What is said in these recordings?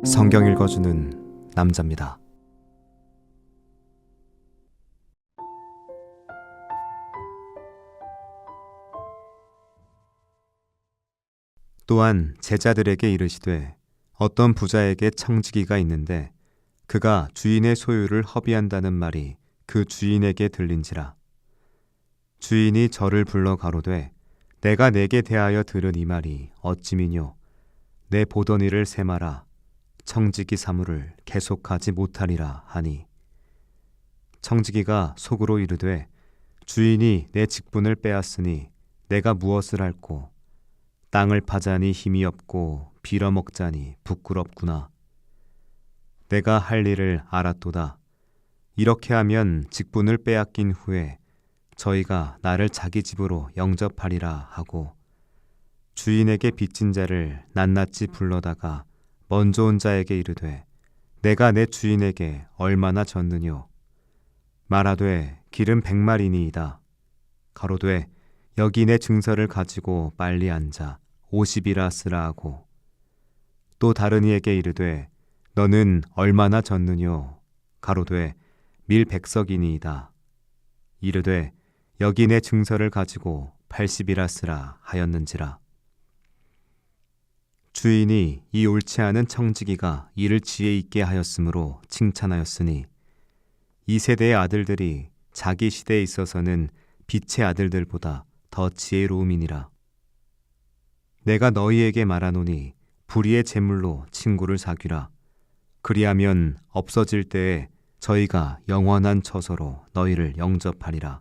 성경 읽어주는 남자입니다. 또한 제자들에게 이르시되 어떤 부자에게 청지기가 있는데 그가 주인의 소유를 허비한다는 말이 그 주인에게 들린지라. 주인이 저를 불러 가로되 내가 내게 대하여 들은 이 말이 어찌미뇨. 내 보던 일을 세마라. 청지기 사무를 계속하지 못하리라 하니, 청지기가 속으로 이르되 주인이 내 직분을 빼앗으니 내가 무엇을 할꼬. 땅을 파자니 힘이 없고 빌어먹자니 부끄럽구나. 내가 할 일을 알았도다. 이렇게 하면 직분을 빼앗긴 후에 저희가 나를 자기 집으로 영접하리라 하고, 주인에게 빚진 자를 낱낱이 불러다가 먼저 온 자에게 이르되 내가 내 주인에게 얼마나 졌느뇨. 말하되 길은 100마리니이다. 가로되 여기 내 증서를 가지고 빨리 앉아 50이라 쓰라 하고, 또 다른 이에게 이르되 너는 얼마나 졌느뇨. 가로되 밀 100석이니이다. 이르되 여기 내 증서를 가지고 80이라 쓰라 하였는지라. 주인이 이 옳지 않은 청지기가 이를 지혜 있게 하였으므로 칭찬하였으니, 이 세대의 아들들이 자기 시대에 있어서는 빛의 아들들보다 더 지혜로움이니라. 내가 너희에게 말하노니 불의의 제물로 친구를 사귀라. 그리하면 없어질 때에 저희가 영원한 처소로 너희를 영접하리라.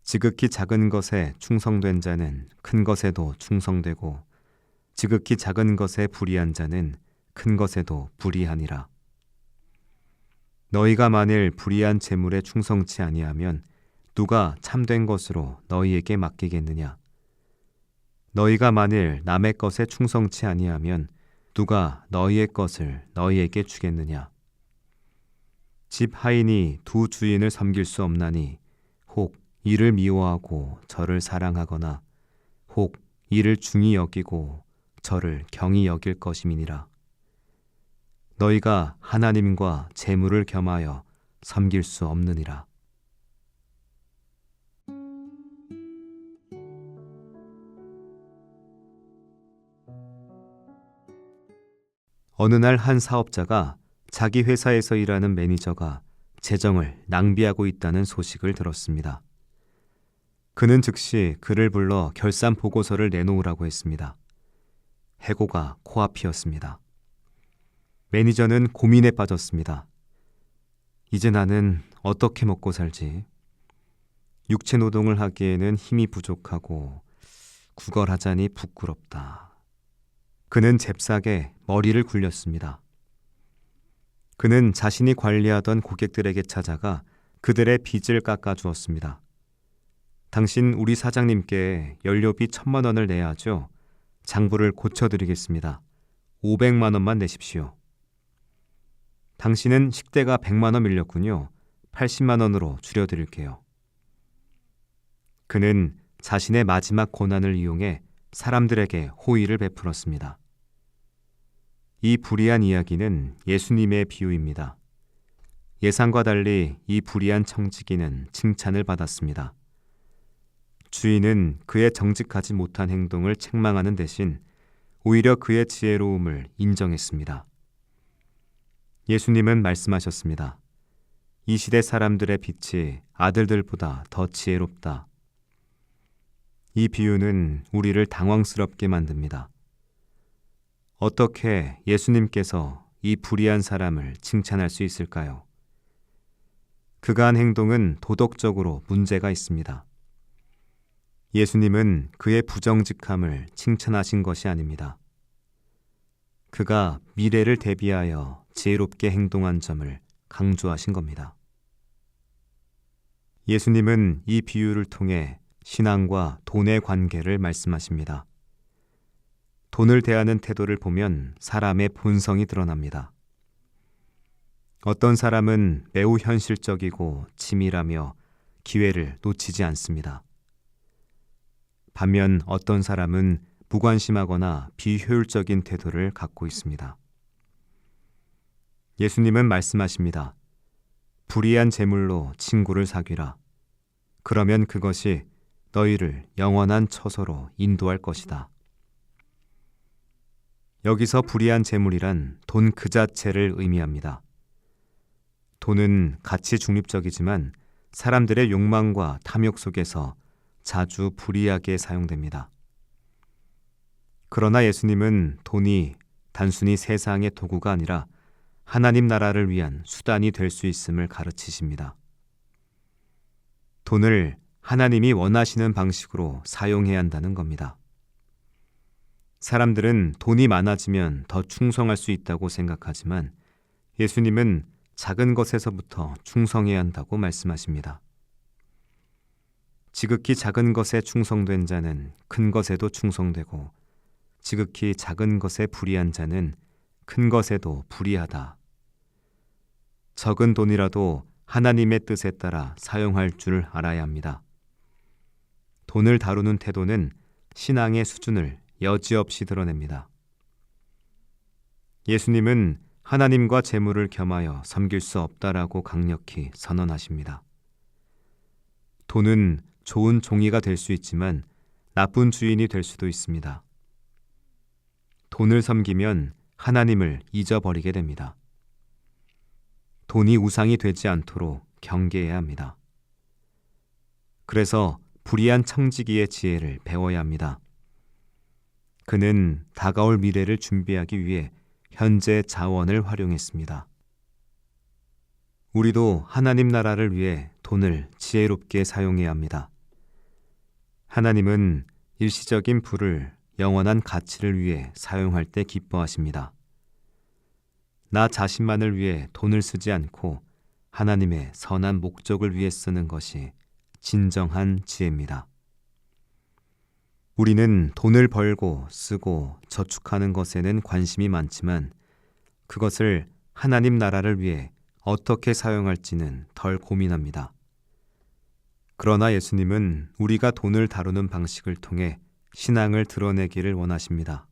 지극히 작은 것에 충성된 자는 큰 것에도 충성되고, 지극히 작은 것에 불의한 자는 큰 것에도 불의하니라. 너희가 만일 불의한 재물에 충성치 아니하면 누가 참된 것으로 너희에게 맡기겠느냐. 너희가 만일 남의 것에 충성치 아니하면 누가 너희의 것을 너희에게 주겠느냐. 집 하인이 두 주인을 섬길 수 없나니 혹 이를 미워하고 저를 사랑하거나 혹 이를 중히 여기고 저를 경히 여길 것임이니라. 너희가 하나님과 재물을 겸하여 섬길 수 없느니라. 어느 날 한 사업자가 자기 회사에서 일하는 매니저가 재정을 낭비하고 있다는 소식을 들었습니다. 그는 즉시 그를 불러 결산 보고서를 내놓으라고 했습니다. 해고가 코앞이었습니다. 매니저는 고민에 빠졌습니다. 이제 나는 어떻게 먹고 살지? 육체 노동을 하기에는 힘이 부족하고 구걸하자니 부끄럽다. 그는 잽싸게 머리를 굴렸습니다. 그는 자신이 관리하던 고객들에게 찾아가 그들의 빚을 깎아주었습니다. 당신 우리 사장님께 연료비 1,000만 원을 내야 하죠. 장부를 고쳐드리겠습니다. 500만 원만 내십시오. 당신은 식대가 100만 원 밀렸군요. 80만 원으로 줄여드릴게요. 그는 자신의 마지막 고난을 이용해 사람들에게 호의를 베풀었습니다. 이 불의한 이야기는 예수님의 비유입니다. 예상과 달리 이 불의한 청지기는 칭찬을 받았습니다. 주인은 그의 정직하지 못한 행동을 책망하는 대신 오히려 그의 지혜로움을 인정했습니다. 예수님은 말씀하셨습니다. 이 시대 사람들의 빛이 아들들보다 더 지혜롭다. 이 비유는 우리를 당황스럽게 만듭니다. 어떻게 예수님께서 이 불의한 사람을 칭찬할 수 있을까요? 그가 한 행동은 도덕적으로 문제가 있습니다. 예수님은 그의 부정직함을 칭찬하신 것이 아닙니다. 그가 미래를 대비하여 지혜롭게 행동한 점을 강조하신 겁니다. 예수님은 이 비유를 통해 신앙과 돈의 관계를 말씀하십니다. 돈을 대하는 태도를 보면 사람의 본성이 드러납니다. 어떤 사람은 매우 현실적이고 치밀하며 기회를 놓치지 않습니다. 반면 어떤 사람은 무관심하거나 비효율적인 태도를 갖고 있습니다. 예수님은 말씀하십니다. 불의한 재물로 친구를 사귀라. 그러면 그것이 너희를 영원한 처소로 인도할 것이다. 여기서 불의한 재물이란 돈 그 자체를 의미합니다. 돈은 가치 중립적이지만 사람들의 욕망과 탐욕 속에서 자주 불의하게 사용됩니다. 그러나 예수님은 돈이 단순히 세상의 도구가 아니라 하나님 나라를 위한 수단이 될 수 있음을 가르치십니다. 돈을 하나님이 원하시는 방식으로 사용해야 한다는 겁니다. 사람들은 돈이 많아지면 더 충성할 수 있다고 생각하지만 예수님은 작은 것에서부터 충성해야 한다고 말씀하십니다. 지극히 작은 것에 충성된 자는 큰 것에도 충성되고 지극히 작은 것에 불의한 자는 큰 것에도 불의하다. 적은 돈이라도 하나님의 뜻에 따라 사용할 줄 알아야 합니다. 돈을 다루는 태도는 신앙의 수준을 여지없이 드러냅니다. 예수님은 하나님과 재물을 겸하여 섬길 수 없다라고 강력히 선언하십니다. 돈은 좋은 종이가 될 수 있지만 나쁜 주인이 될 수도 있습니다. 돈을 섬기면 하나님을 잊어버리게 됩니다. 돈이 우상이 되지 않도록 경계해야 합니다. 그래서 불의한 청지기의 지혜를 배워야 합니다. 그는 다가올 미래를 준비하기 위해 현재 자원을 활용했습니다. 우리도 하나님 나라를 위해 돈을 지혜롭게 사용해야 합니다. 하나님은 일시적인 부를 영원한 가치를 위해 사용할 때 기뻐하십니다. 나 자신만을 위해 돈을 쓰지 않고 하나님의 선한 목적을 위해 쓰는 것이 진정한 지혜입니다. 우리는 돈을 벌고 쓰고 저축하는 것에는 관심이 많지만 그것을 하나님 나라를 위해 어떻게 사용할지는 덜 고민합니다. 그러나 예수님은 우리가 돈을 다루는 방식을 통해 신앙을 드러내기를 원하십니다.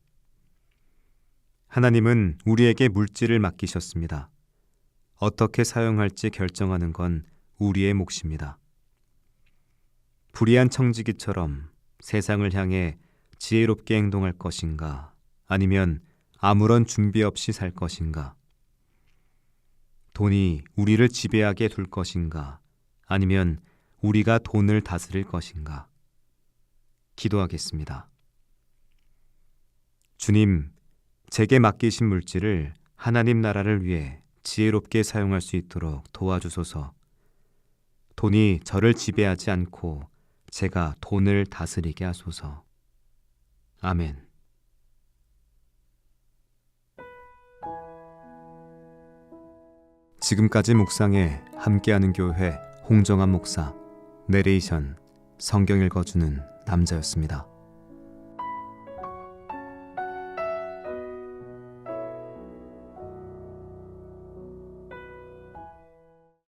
하나님은 우리에게 물질을 맡기셨습니다. 어떻게 사용할지 결정하는 건 우리의 몫입니다. 불의한 청지기처럼 세상을 향해 지혜롭게 행동할 것인가, 아니면 아무런 준비 없이 살 것인가? 돈이 우리를 지배하게 둘 것인가, 아니면 우리가 돈을 다스릴 것인가? 기도하겠습니다. 주님, 제게 맡기신 물질을 하나님 나라를 위해 지혜롭게 사용할 수 있도록 도와주소서. 돈이 저를 지배하지 않고 제가 돈을 다스리게 하소서. 아멘. 지금까지 묵상에 함께하는 교회 홍정한 목사, 내레이션 성경 읽어주는 남자였습니다.